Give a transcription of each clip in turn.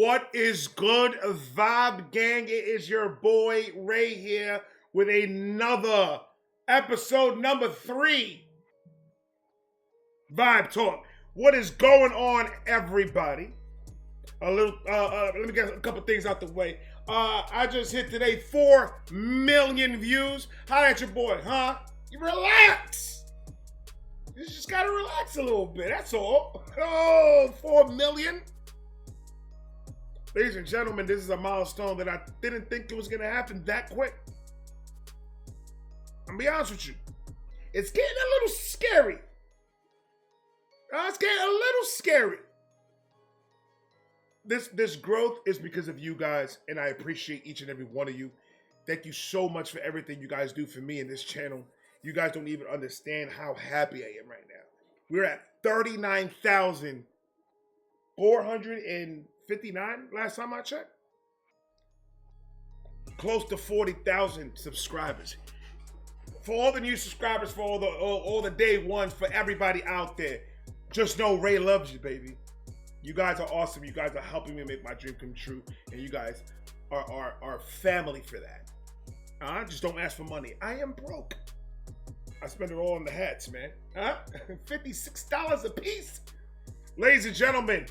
What is good, Vibe Gang? It is your boy Ray here with another episode number 3. Vibe Talk. What is going on, everybody? Let me get a couple things out the way. I just hit today 4 million views. How at your boy, huh? You relax. You just gotta relax a little bit. That's all. Oh, 4 million. Ladies and gentlemen, this is a milestone that I didn't think it was going to happen that quick. I'm going to be honest with you. It's getting a little scary. It's getting a little scary. This growth is because of you guys, and I appreciate each and every one of you. Thank you so much for everything you guys do for me in this channel. You guys don't even understand how happy I am right now. We're at 39,459 last time I checked. Close to 40,000 subscribers. For all the new subscribers, for all the day ones, for everybody out there, just know Ray loves you, baby. You guys are awesome. You guys are helping me make my dream come true, and you guys are family for that. Just don't ask for money. I am broke. I spend it all on the hats, man. $56 a piece. Ladies and gentlemen,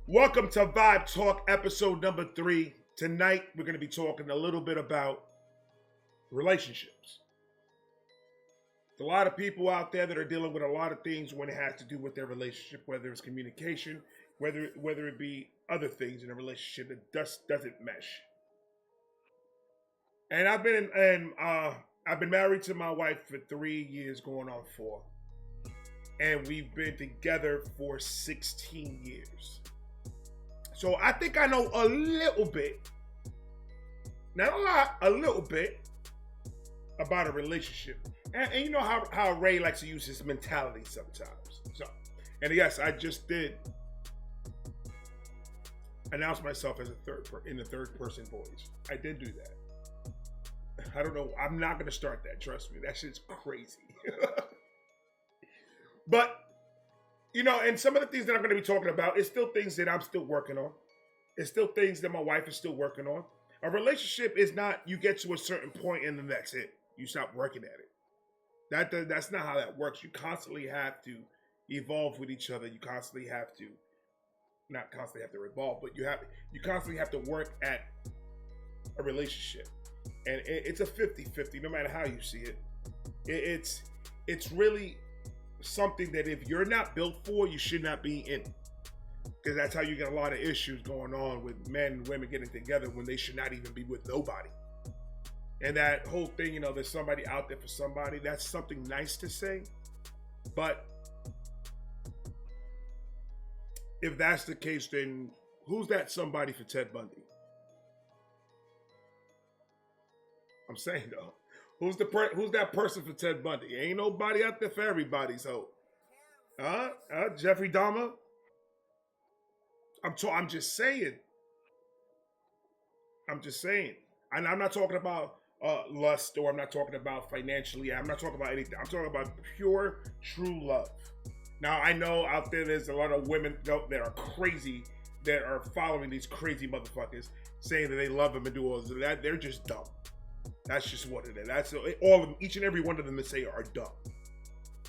welcome to Vibe Talk episode number 3. Tonight, we're going to be talking a little bit about relationships. There's a lot of people out there that are dealing with a lot of things when it has to do with their relationship, whether it's communication, whether it be other things in a relationship that just doesn't mesh. And I've been married to my wife for 3 years, going on 4. And we've been together for 16 years. So I think I know a little bit, not a lot, a little bit about a relationship. And you know how Ray likes to use his mentality sometimes. So, and yes, I just did announce myself as in the third person voice. I did do that. I don't know. I'm not going to start that. Trust me. That shit's crazy. But, you know, and some of the things that I'm going to be talking about is still things that I'm still working on. It's still things that my wife is still working on. A relationship is not you get to a certain point and then that's it. You stop working at it. That's not how that works. You constantly have to evolve with each other. You constantly have to, not constantly have to revolve, but you constantly have to work at a relationship. And it's a 50-50, no matter how you see it. It's really something that if you're not built for, you should not be in. Because that's how you get a lot of issues going on with men and women getting together when they should not even be with nobody. And that whole thing, you know, there's somebody out there for somebody, that's something nice to say. But if that's the case, then who's that somebody for Ted Bundy? I'm saying though, who's that person for Ted Bundy? Ain't nobody out there for everybody's hope. Jeffrey Dahmer? I'm just saying. And I'm not talking about lust, or I'm not talking about financially. I'm not talking about anything. I'm talking about pure, true love. Now, I know out there's a lot of women that are crazy, that are following these crazy motherfuckers, saying that they love them and do all that. They're just dumb. That's just what it is. That's all of them. Each and every one of them that say are dumb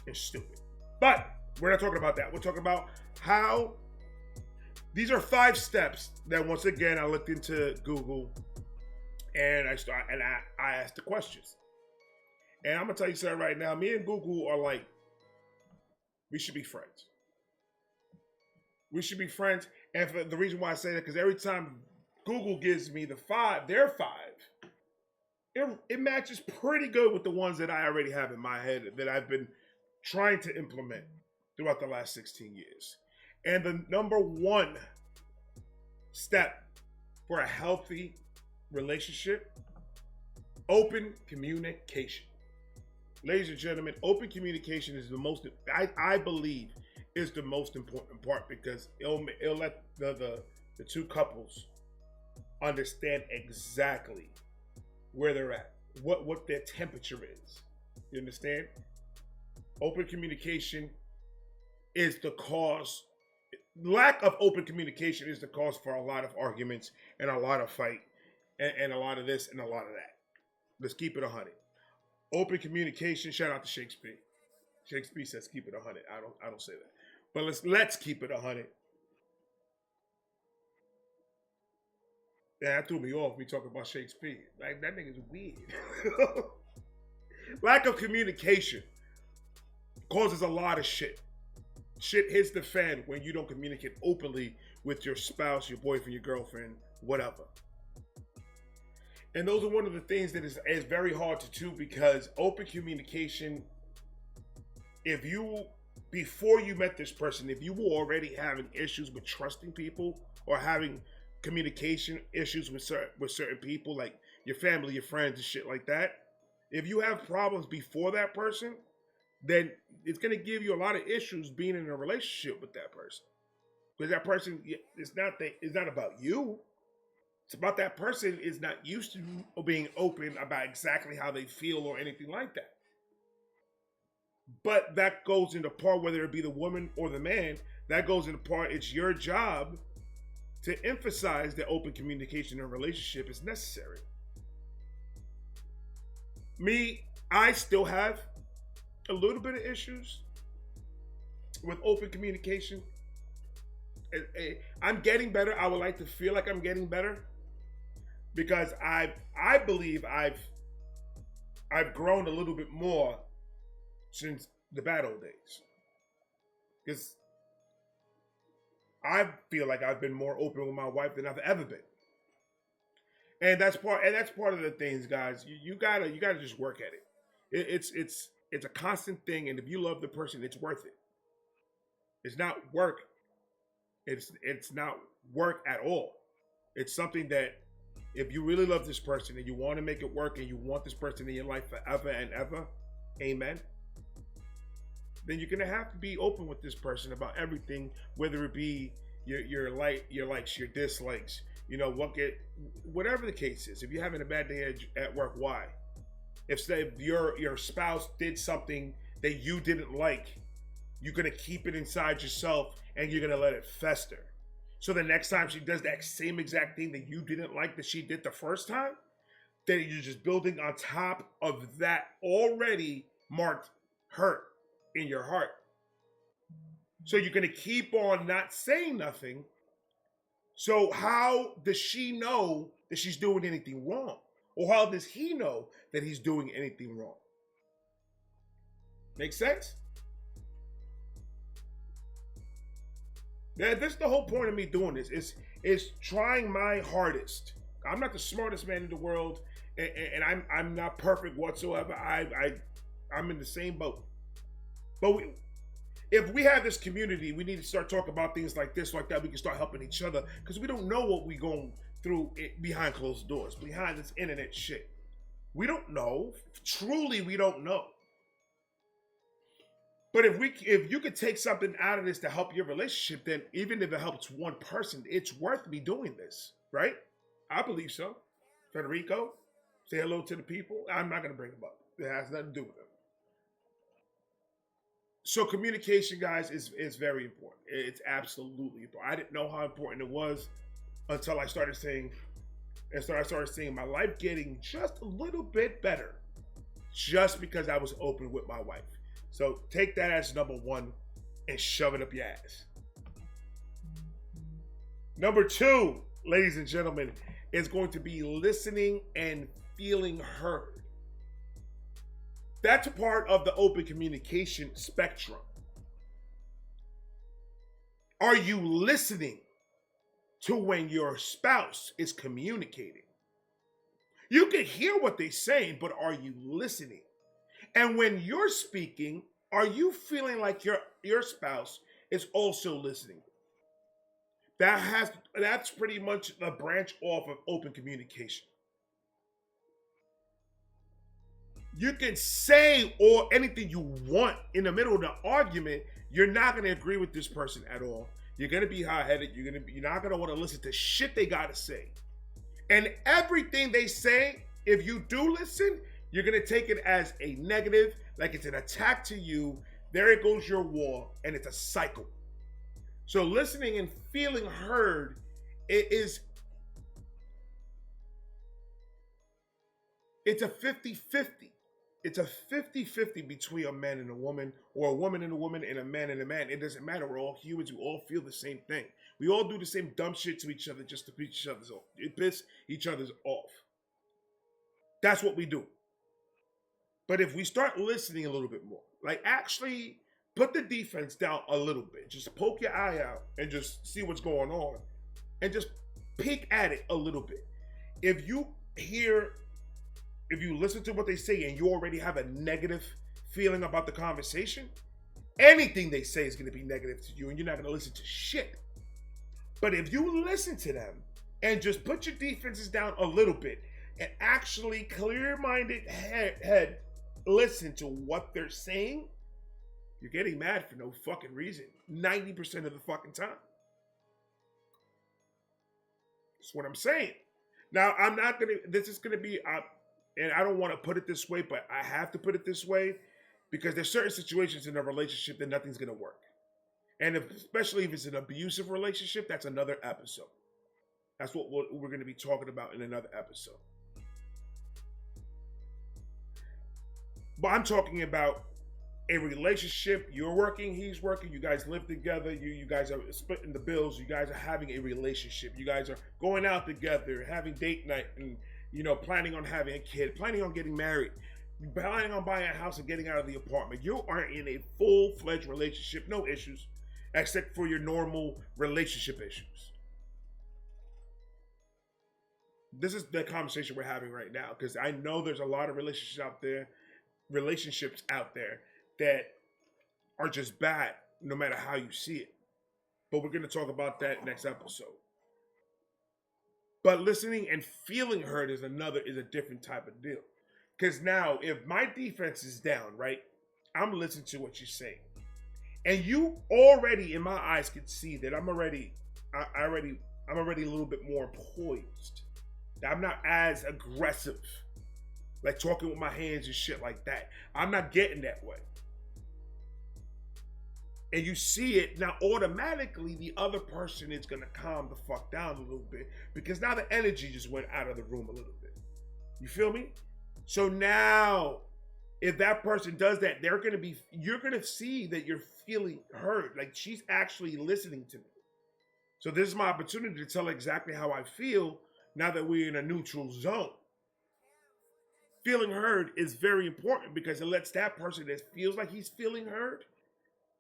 and stupid. But we're not talking about that. We're talking about how these are 5 steps that, once again, I looked into Google and I asked the questions. And I'm gonna tell you something right now. Me and Google are like, we should be friends. We should be friends. And for the reason why I say that, because every time Google gives me their 5, it matches pretty good with the ones that I already have in my head that I've been trying to implement throughout the last 16 years. And the number 1 step for a healthy relationship, open communication. Ladies and gentlemen, open communication is the most, I believe, is the most important part, because it'll let the 2 couples understand exactly where they're at, what their temperature is. You understand? Open communication is the cause lack of open communication is the cause for a lot of arguments and a lot of fight and a lot of this and a lot of that. Let's keep it 100. Open communication. Shout out to Shakespeare. Shakespeare says keep it 100. I don't say that, but let's keep it 100. That threw me off. Me talking about Shakespeare. Like that nigga's weird. Lack of communication causes a lot of shit. Shit hits the fan when you don't communicate openly with your spouse, your boyfriend, your girlfriend, whatever. And those are one of the things that is very hard to do because open communication, if you, before you met this person, if you were already having issues with trusting people or having communication issues with certain people, like your family, your friends, and shit like that, if you have problems before that person, then it's going to give you a lot of issues being in a relationship with that person. Because that person, it's not about you. It's about that person is not used to being open about exactly how they feel or anything like that. But that goes into part, whether it be the woman or the man, that goes into part, it's your job to emphasize that open communication in a relationship is necessary. Me, I still have a little bit of issues with open communication. I'm getting better. I would like to feel like I'm getting better because I believe I've grown a little bit more since the bad old days. Because I feel like I've been more open with my wife than I've ever been. And that's part of the things, guys. You gotta just work at it. It's a constant thing, and if you love the person, it's worth it. It's not work. It's not work at all. It's something that if you really love this person and you want to make it work and you want this person in your life forever and ever, amen, then you're gonna have to be open with this person about everything, whether it be your likes, your dislikes, whatever the case is. If you're having a bad day at work, why? If your spouse did something that you didn't like, you're gonna keep it inside yourself and you're gonna let it fester. So the next time she does that same exact thing that you didn't like that she did the first time, then you're just building on top of that already marked hurt in your heart. So you're gonna keep on not saying nothing. So how does she know that she's doing anything wrong? Or how does he know that he's doing anything wrong? Make sense? Yeah, this is the whole point of me doing this. Is trying my hardest. I'm not the smartest man in the world, and I'm not perfect whatsoever. I'm in the same boat. But if we have this community, we need to start talking about things like this, like that. We can start helping each other because we don't know what we're going through behind closed doors, behind this internet shit. We don't know. Truly, we don't know. But if you could take something out of this to help your relationship, then even if it helps one person, it's worth me doing this, right? I believe so. Federico, say hello to the people. I'm not going to bring them up. It has nothing to do with them. So communication, guys, is very important. It's absolutely important. I didn't know how important it was until I started seeing my life getting just a little bit better, just because I was open with my wife. So take that as number one and shove it up your ass. Number two, ladies and gentlemen, is going to be listening and feeling heard. That's a part of the open communication spectrum. Are you listening to when your spouse is communicating? You can hear what they're saying, but are you listening? And when you're speaking, are you feeling like your spouse is also listening? That's pretty much a branch off of open communication. You can say or anything you want in the middle of the argument. You're not going to agree with this person at all. You're going to be hot-headed. You're not going to want to listen to shit they got to say. And everything they say, if you do listen, you're going to take it as a negative, like it's an attack to you. There it goes your war, and it's a cycle. So listening and feeling heard, it is it's a 50-50. It's a 50-50 between a man and a woman, or a woman and a woman, and a man and a man. It doesn't matter. We're all humans. We all feel the same thing. We all do the same dumb shit to each other just to piss each other's off. It piss each other's off. That's what we do. But if we start listening a little bit more, like actually put the defense down a little bit, just poke your eye out and just see what's going on, and just peek at it a little bit. If you hear if you listen to what they say and you already have a negative feeling about the conversation, anything they say is going to be negative to you and you're not going to listen to shit. But if you listen to them and just put your defenses down a little bit and actually clear-minded head listen to what they're saying, you're getting mad for no fucking reason 90% of the fucking time. That's what I'm saying. Now, I'm not going to, this is going to be, and I don't want to put it this way, but I have to put it this way because there's certain situations in a relationship that nothing's going to work. And especially if it's an abusive relationship, that's another episode. That's what we're going to be talking about in another episode. But I'm talking about a relationship. You're working, he's working, you guys live together, you guys are splitting the bills, you guys are having a relationship, you guys are going out together, having date night, and planning on having a kid, planning on getting married, planning on buying a house and getting out of the apartment. You are in a full-fledged relationship, no issues, except for your normal relationship issues. This is the conversation we're having right now, because I know there's a lot of relationships out there that are just bad, no matter how you see it. But we're going to talk about that next episode. But listening and feeling heard is a different type of deal. Because now, if my defense is down, right, I'm listening to what you're saying. And you already, in my eyes, can see that I'm already a little bit more poised. I'm not as aggressive, like talking with my hands and shit like that. I'm not getting that way. And you see it, now automatically the other person is going to calm the fuck down a little bit because now the energy just went out of the room a little bit. You feel me? So now, if that person does that, you're going to see that you're feeling heard. Like she's actually listening to me. So this is my opportunity to tell exactly how I feel now that we're in a neutral zone. Feeling heard is very important because it lets that person that feels like he's feeling heard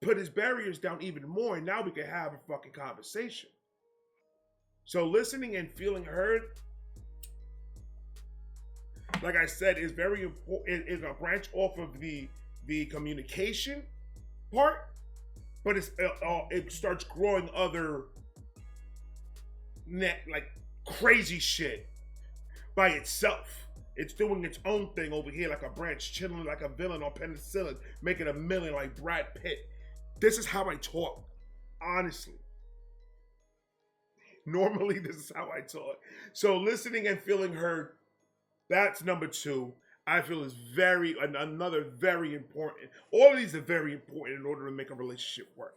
put his barriers down even more, and now we can have a fucking conversation. So listening and feeling heard, like I said, is very important. It's a branch off of the communication part, but it starts growing other like crazy shit by itself. It's doing its own thing over here like a branch, chilling like a villain on penicillin, making a million like Brad Pitt. This is how I talk, honestly. Normally, this is how I talk. So listening and feeling heard, that's number 2. I feel is another very important. All of these are very important in order to make a relationship work.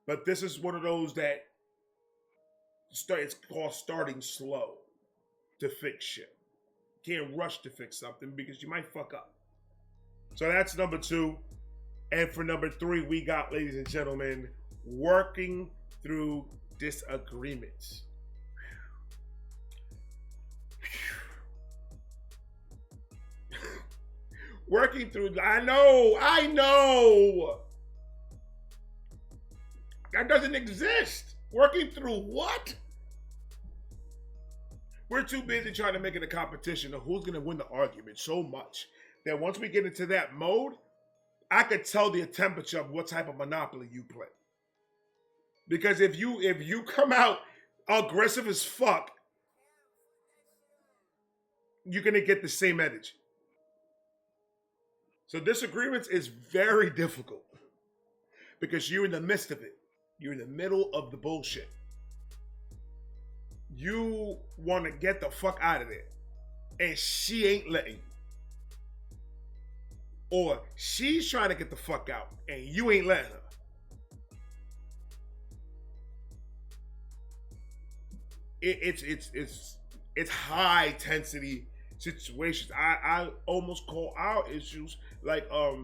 But this is one of those that it's called starting slow to fix shit. You can't rush to fix something because you might fuck up. So that's number 2. And for number 3, we got, ladies and gentlemen, working through disagreements. Working through, I know. That doesn't exist. Working through what? We're too busy trying to make it a competition of who's going to win the argument so much that once we get into that mode, I could tell the temperature of what type of Monopoly you play. Because if you come out aggressive as fuck, you're going to get the same energy. So disagreements is very difficult because you're in the midst of it. You're in the middle of the bullshit. You want to get the fuck out of there. And she ain't letting you. Or she's trying to get the fuck out and you ain't letting her. it's high intensity situations. I almost call our issues like a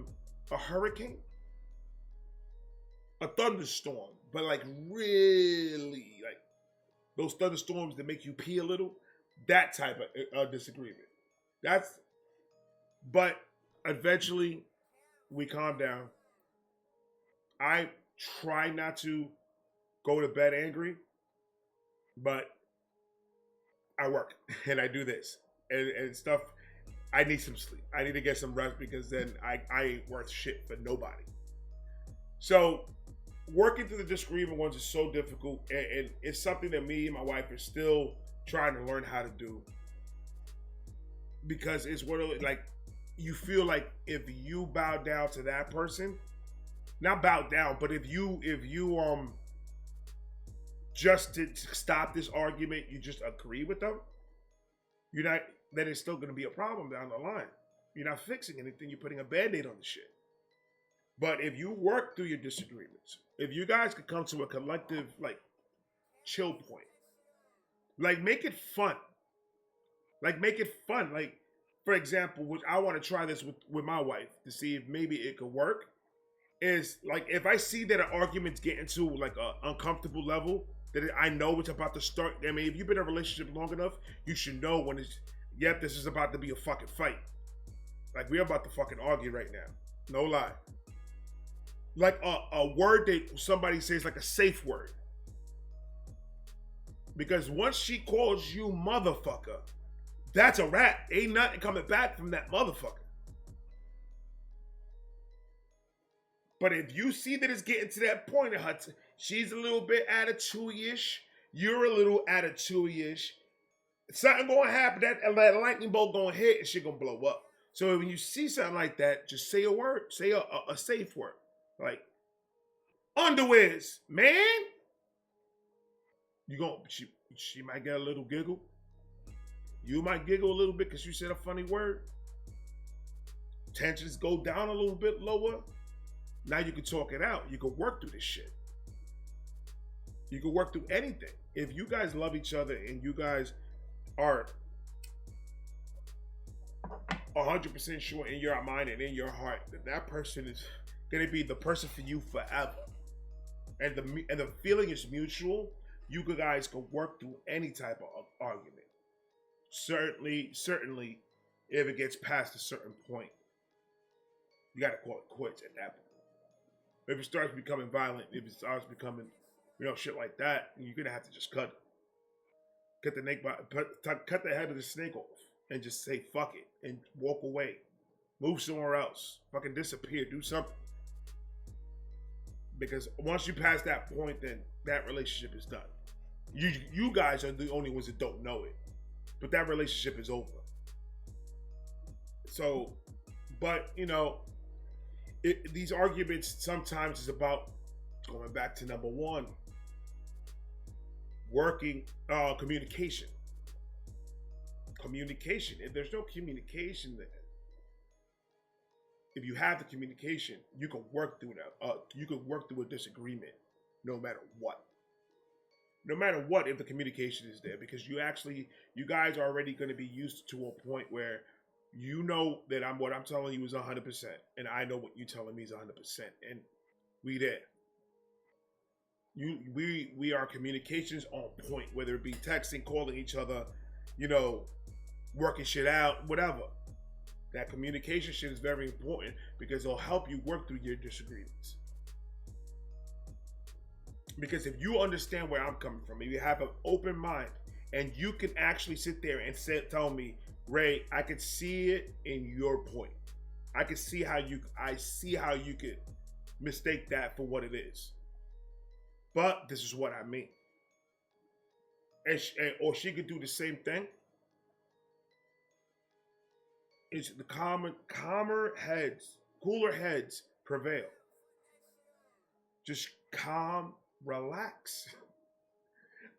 hurricane, a thunderstorm, but like really like those thunderstorms that make you pee a little. That type of disagreement. That's but eventually we calm down. I try not to go to bed angry, but I work and I do this and stuff. I need some sleep. I need to get some rest because then I ain't worth shit for nobody. So working through the disagreement ones is so difficult, and it's something that me and my wife are still trying to learn how to do because it's one of like you feel like if you bow down to that person, not bow down, but if you just to stop this argument, you just agree with them, you're not, then it's still going to be a problem down the line. You're not fixing anything. You're putting a band-aid on the shit. But if you work through your disagreements, if you guys could come to a collective, like, chill point, like, make it fun. Like, make it fun. Like, for example, which I want to try this with my wife to see if maybe it could work, is, like, if I see that an argument's getting to, like, an uncomfortable level, that I know it's about to start. I mean, if you've been in a relationship long enough, you should know when it's, yep, this is about to be a fucking fight. Like, we're about to fucking argue right now. No lie. Like a word that somebody says, like a safe word. Because once she calls you motherfucker, that's a wrap. Ain't nothing coming back from that motherfucker. But if you see that it's getting to that point in her, she's a little bit attitude-ish, you're a little attitude-ish, something gonna happen, that lightning bolt gonna hit and shit gonna blow up. So when you see something like that, just say a word, say a safe word. Like, underwears, man. She might get a little giggle. You might giggle a little bit because you said a funny word. Tensions go down a little bit lower. Now you can talk it out. You can work through this shit. You can work through anything. If you guys love each other and you guys are 100% sure in your mind and in your heart that that person is going to be the person for you forever, and the feeling is mutual, you guys can work through any type of argument. Certainly, if it gets past a certain point, you got to call it quits at that point. If it starts becoming violent, if it starts becoming, shit like that, you're gonna have to just cut the head of the snake off, and just say fuck it and walk away, move somewhere else, fucking disappear, do something. Because once you pass that point, then that relationship is done. You guys are the only ones that don't know it, but that relationship is over. So, but these arguments sometimes is about going back to number one, working communication. Communication. If there's no communication, then if you have the communication, you can work through that. You can work through a disagreement, no matter what. No matter what, if the communication is there, because you guys are already going to be used to a point where you know that what I'm telling you is 100%, and I know what you're telling me is 100%, and we there. We are communications on point, whether it be texting, calling each other, working shit out, whatever. That communication shit is very important because it'll help you work through your disagreements. Because if you understand where I'm coming from, if you have an open mind, and you can actually sit there and tell me, Ray, I can see it in your point. I see how you could mistake that for what it is. But this is what I mean. Or she could do the same thing. It's the cooler heads prevail. Just calm, relax.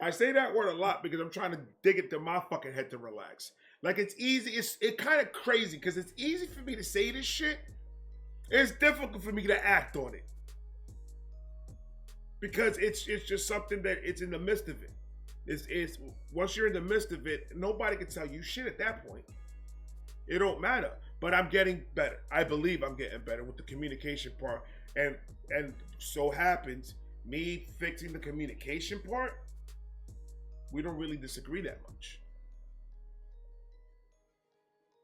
I say that word a lot because I'm trying to dig into my fucking head to relax. Like, it's easy. It's kind of crazy because it's easy for me to say this shit. It's difficult for me to act on it. Because it's just something that it's in the midst of it. It's once you're in the midst of it, nobody can tell you shit at that point. It don't matter. But I'm getting better. I believe I'm getting better with the communication part. And and so happens me fixing the communication part, we don't really disagree that much.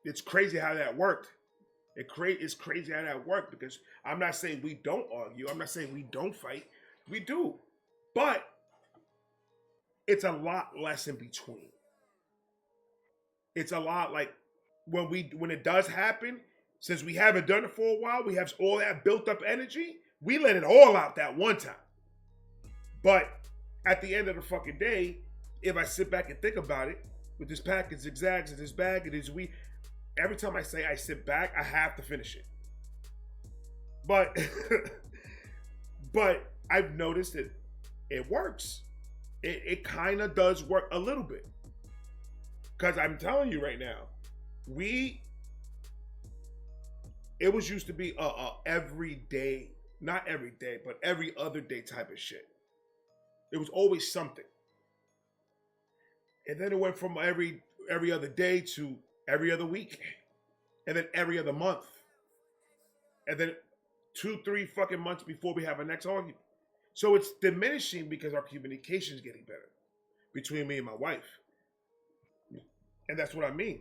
It's crazy how that worked. It's crazy how that worked because I'm not saying we don't argue. I'm not saying we don't fight. We do. But it's a lot less in between. It's a lot like when it does happen, since we haven't done it for a while, we have all that built up energy. We let it all out that one time. But at the end of the fucking day, if I sit back and think about it, with this pack, it zigzags, and this bag, it is we. Every time I say I sit back, I have to finish it. But but I've noticed that it works. It kind of does work a little bit. Because I'm telling you right now, we it was used to be a every day, not every day, but every other day type of shit. It was always something. And then it went from every other day to every other week. And then every other month. And then 2, 3 fucking months before we have our next argument. So it's diminishing because our communication is getting better between me and my wife. And that's what I mean.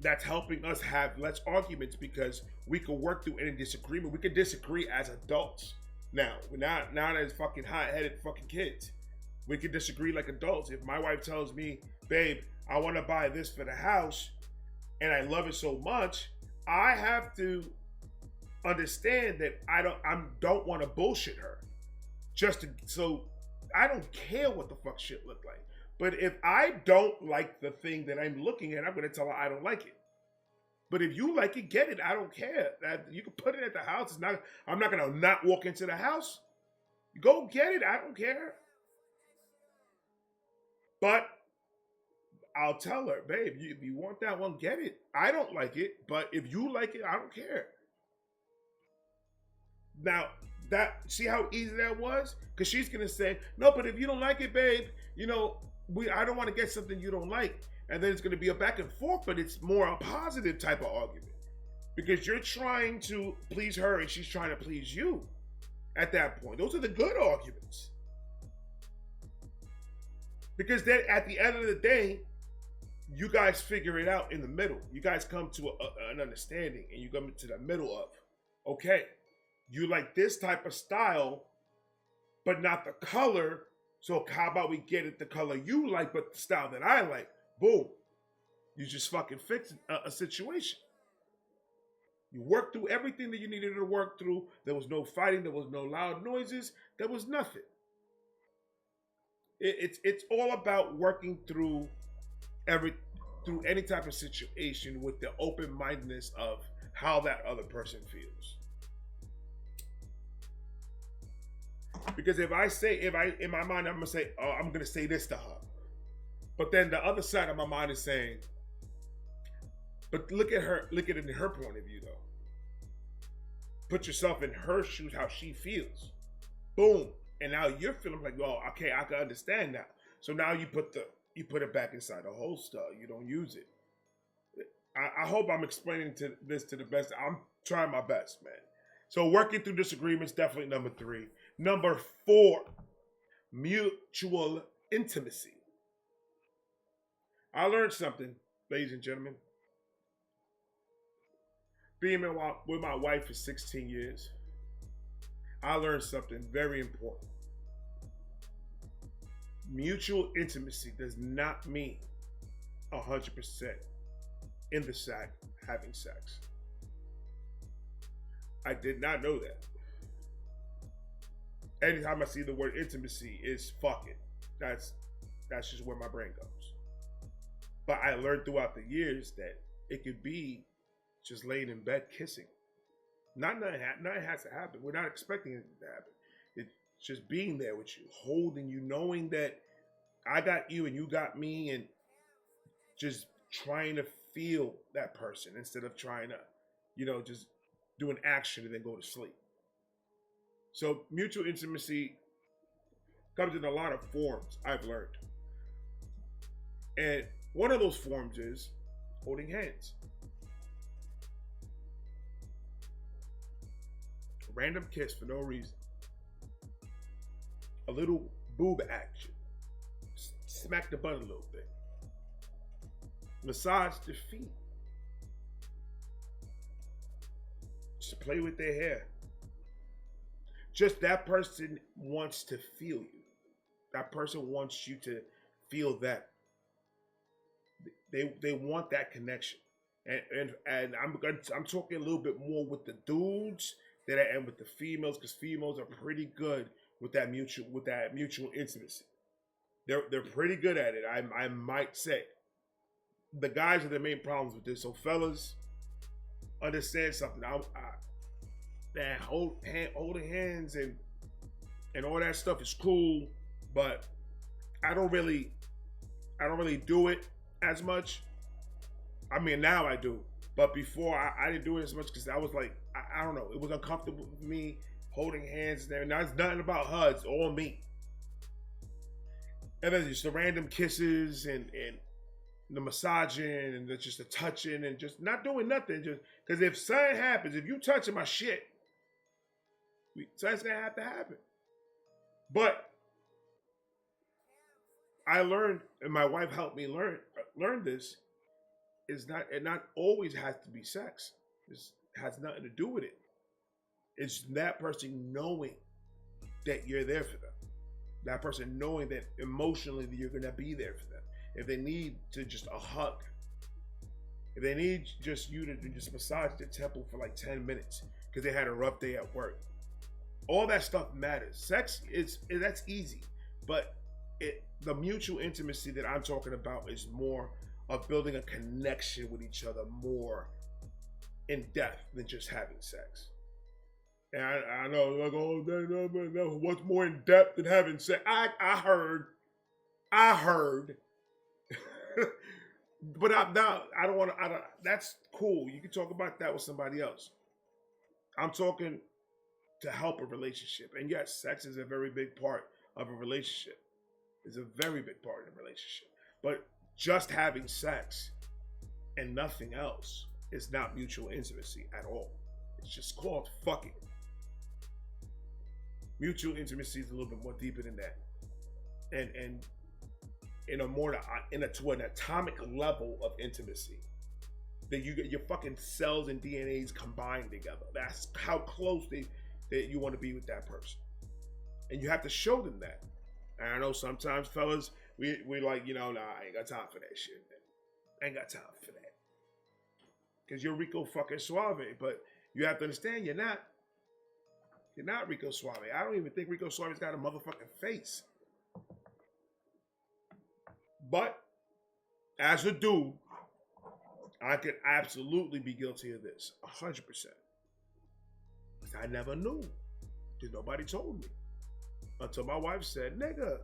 That's helping us have less arguments because we can work through any disagreement. We can disagree as adults now. We're not as fucking hot-headed fucking kids. We can disagree like adults. If my wife tells me, babe, I want to buy this for the house and I love it so much, I have to understand that I don't want to bullshit her. So I don't care what the fuck shit look like. But if I don't like the thing that I'm looking at, I'm going to tell her I don't like it. But if you like it, get it. I don't care. That you can put it at the house. I'm not going to not walk into the house. Go get it. I don't care. But I'll tell her, babe, if you want that one, get it. I don't like it, but if you like it, I don't care. Now, see how easy that was? Because she's going to say, no, but if you don't like it, babe, I don't want to get something you don't like. And then it's going to be a back and forth, but it's more a positive type of argument. Because you're trying to please her and she's trying to please you at that point. Those are the good arguments. Because then at the end of the day, you guys figure it out in the middle. You guys come to an understanding and you come to the middle of, okay, you like this type of style, but not the color. So how about we get it the color you like, but the style that I like? Boom. You just fucking fix a situation. You worked through everything that you needed to work through. There was no fighting. There was no loud noises. There was nothing. It's all about working through any type of situation with the open-mindedness of how that other person feels. Because in my mind, I'm gonna say, oh, I'm gonna say this to her. But then the other side of my mind is saying, but look at it in her point of view though. Put yourself in her shoes, how she feels. Boom. And now you're feeling like, oh, okay, I can understand that. So now you put it back inside the holster. You don't use it. I hope I'm explaining this to the best. I'm trying my best, man. So working through disagreements, definitely number 3. Number 4, mutual intimacy. I learned something, ladies and gentlemen. Being with my wife for 16 years, I learned something very important. Mutual intimacy does not mean 100% in the sack having sex. I did not know that. Anytime I see the word intimacy, is fucking. That's just where my brain goes. But I learned throughout the years that it could be just laying in bed kissing. Nothing has to happen. We're not expecting it to happen. It's just being there with you, holding you, knowing that I got you and you got me, and just trying to feel that person instead of trying to, just do an action and then go to sleep. So mutual intimacy comes in a lot of forms, I've learned. And one of those forms is holding hands. A random kiss for no reason. A little boob action. Smack the butt a little bit. Massage the feet. Just play with their hair. Just that person wants to feel you. That person wants you to feel that. They want that connection. And I'm talking a little bit more with the dudes than I am with the females, because females are pretty good with that mutual intimacy. They're pretty good at it. I might say. The guys are the main problems with this. So fellas, understand something. That holding hands and all that stuff is cool, but I don't really do it as much. I mean, now I do, but before I didn't do it as much because I was like, I don't know, it was uncomfortable with me holding hands there. Now it's nothing about hugs, all me. And then just the random kisses and the massaging and just the touching and just not doing nothing. Just because if something happens, if you touching my shit, something's gonna have to happen. But I learned, and my wife helped me learn this. It not always has to be sex. It has nothing to do with it. It's that person knowing that you're there for them. That person knowing that emotionally that you're gonna be there for them. If they need to just a hug, if they need just you to just massage their temple for like 10 minutes because they had a rough day at work, all that stuff matters. Sex that's easy, but the mutual intimacy that I'm talking about is more of building a connection with each other more in depth than just having sex. And I know, like, oh, no, what's more in depth than having sex? I heard, but I don't want to. That's cool. You can talk about that with somebody else. I'm talking to help a relationship, and yes, sex is a very big part of a relationship. It's a very big part of a relationship, but just having sex and nothing else is not mutual intimacy at all. It's just called fucking. Mutual intimacy is a little bit more deeper than that, and to an atomic level of intimacy that you get your fucking cells and DNAs combined together. That's how close that you want to be with that person, and you have to show them that. And I know sometimes, fellas, we like, nah, I ain't got time for that shit. I ain't got time for that. Because you're Rico fucking Suave, but you have to understand you're not Rico Suave. I don't even think Rico Suave's got a motherfucking face. But as a dude, I could absolutely be guilty of this, 100%. Because I never knew. Because nobody told me. Until my wife said, nigga,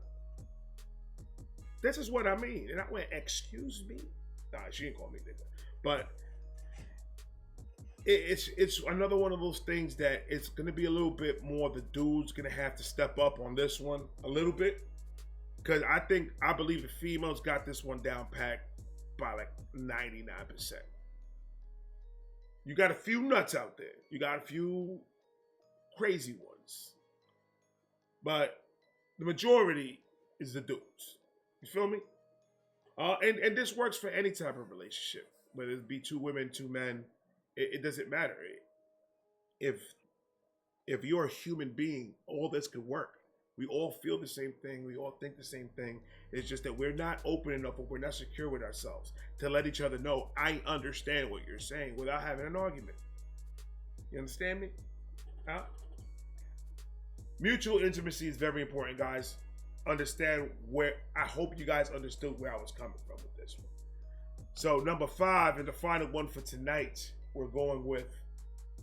this is what I mean. And I went, excuse me? Nah, she didn't call me nigga. But it's another one of those things that it's going to be a little bit more, the dude's going to have to step up on this one a little bit. Because I believe the females got this one down packed by like 99%. You got a few nuts out there. You got a few crazy ones. But the majority is the dudes. You feel me? And this works for any type of relationship. Whether it be two women, two men, it doesn't matter. If you're a human being, all this could work. We all feel the same thing. We all think the same thing. It's just that we're not open enough or we're not secure with ourselves to let each other know, I understand what you're saying without having an argument. You understand me? Huh? Mutual intimacy is very important, guys. Understand I hope you guys understood where I was coming from with this one. So number 5 and the final one for tonight, we're going with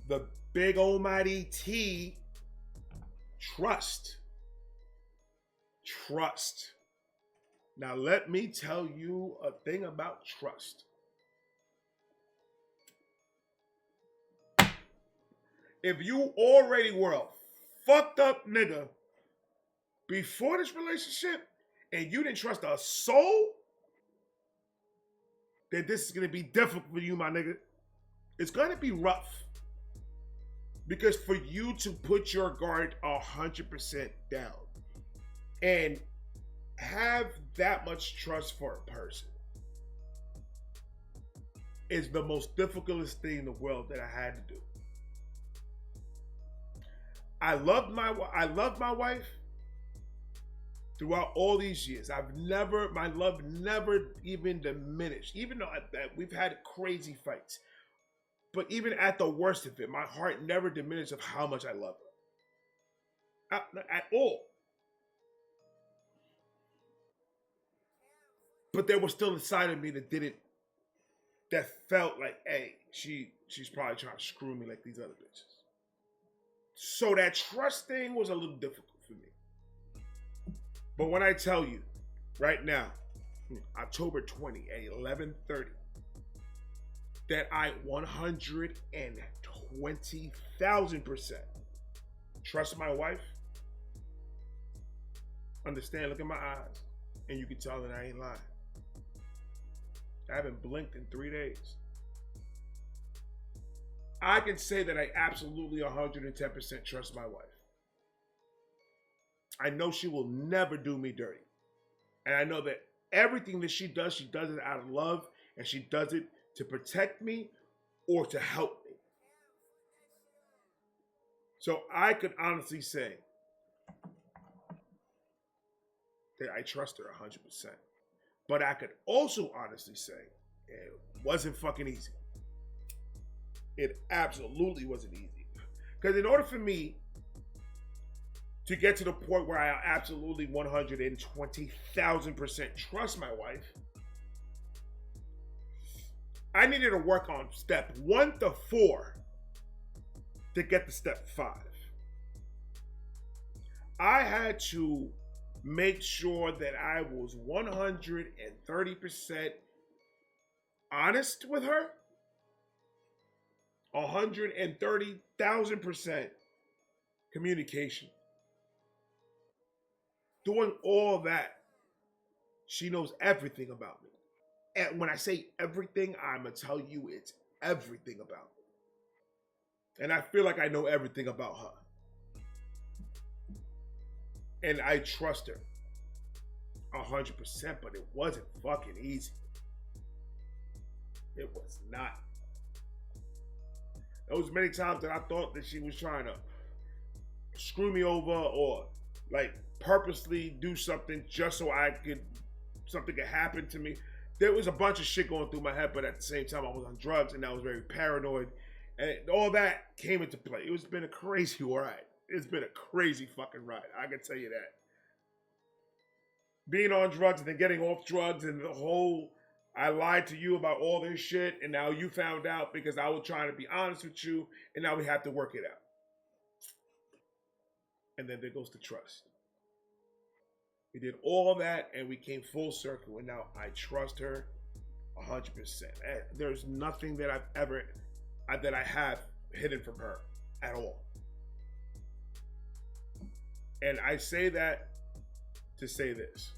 the big almighty T, trust. Trust. Now let me tell you a thing about trust. If you already were a fucked up nigga before this relationship and you didn't trust a soul, that this is going to be difficult for you, my nigga. It's going to be rough. Because for you to put your guard 100% down and have that much trust for a person is the most difficult thing in the world that I had to do. I loved my wife throughout all these years. My love never even diminished, even though we've had crazy fights. But even at the worst of it, my heart never diminished of how much I love her. At all. But there was still a side of me that felt like, hey, she's probably trying to screw me like these other bitches. So that trust thing was a little difficult for me. But when I tell you, right now, October 20 at 11:30, that I 120,000% trust my wife, understand, look in my eyes, and you can tell that I ain't lying. I haven't blinked in 3 days. I can say that I absolutely 110% trust my wife. I know she will never do me dirty. And I know that everything that she does it out of love, and she does it to protect me or to help me. So I could honestly say that I trust her 100%. But I could also honestly say it wasn't fucking easy. It absolutely wasn't easy. Because in order for me to get to the point where I absolutely 120,000% trust my wife, I needed to work on step 1 to 4 to get to step 5. I had to make sure that I was 130% honest with her, 130,000% communication. Doing all that, she knows everything about me. And when I say everything, I'm going to tell you it's everything about me. And I feel like I know everything about her. And I trust her 100%, but it wasn't fucking easy. It was not. There was many times that I thought that she was trying to screw me over or like purposely do something just so something could happen to me. There was a bunch of shit going through my head, but at the same time I was on drugs and I was very paranoid. And all that came into play. It's been a crazy ride. It's been a crazy fucking ride. I can tell you that. Being on drugs and then getting off drugs and the whole, I lied to you about all this shit and now you found out because I was trying to be honest with you and now we have to work it out. And then there goes the trust. We did all that and we came full circle and now I trust her 100%. There's nothing that that I have hidden from her at all. And I say that to say this.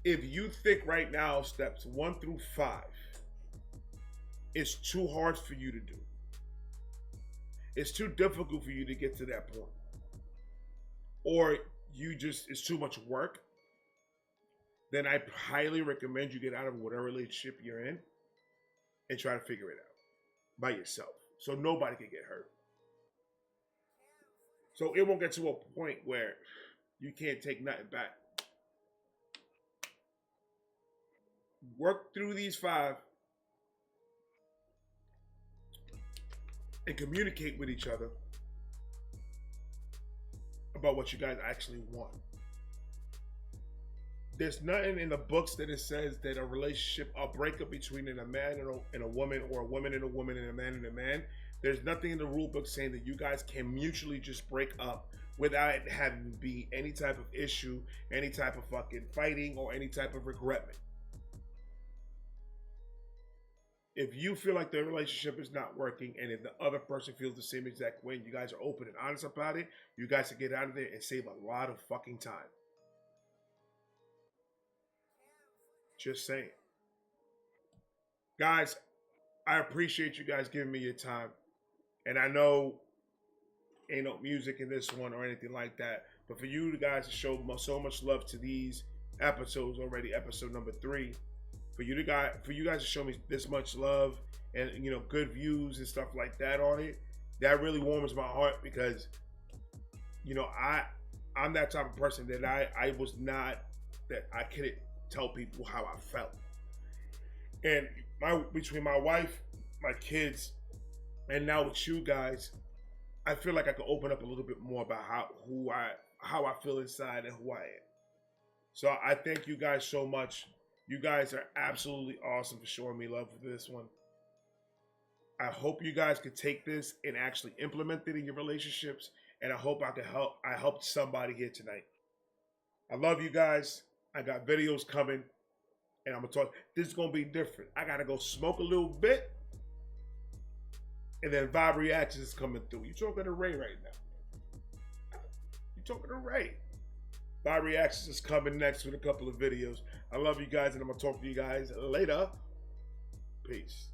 If you think right now steps 1 through 5 is too hard for you to do, it's too difficult for you to get to that point, or it's too much work, then I highly recommend you get out of whatever relationship you're in and try to figure it out by yourself so nobody can get hurt. So it won't get to a point where you can't take nothing back. Work through these 5 and communicate with each other about what you guys actually want. There's nothing in the books that it says that a relationship, a breakup between a man and a woman, or a woman and a woman and a man, there's nothing in the rule book saying that you guys can mutually just break up without it having to be any type of issue, any type of fucking fighting, or any type of regretment. If you feel like the relationship is not working and if the other person feels the same exact way and you guys are open and honest about it, you guys can get out of there and save a lot of fucking time. Just saying. Guys, I appreciate you guys giving me your time. And I know ain't no music in this one or anything like that. But for you guys to show so much love to these episodes already, episode number 3, for you guys to show me this much love and good views and stuff like that on it, that really warms my heart because I'm that type of person that I was not that I couldn't tell people how I felt. And between my wife, my kids, and now with you guys, I feel like I could open up a little bit more about how I feel inside and who I am. So I thank you guys so much. You guys are absolutely awesome for showing me love for this one. I hope you guys could take this and actually implement it in your relationships. And I hope I helped somebody here tonight. I love you guys. I got videos coming. And I'm going to talk. This is going to be different. I got to go smoke a little bit. And then Vibe Reactions is coming through. You talking to Ray right now. You talking to Ray. Vibe Reactions is coming next with a couple of videos. I love you guys, and I'm going to talk to you guys later. Peace.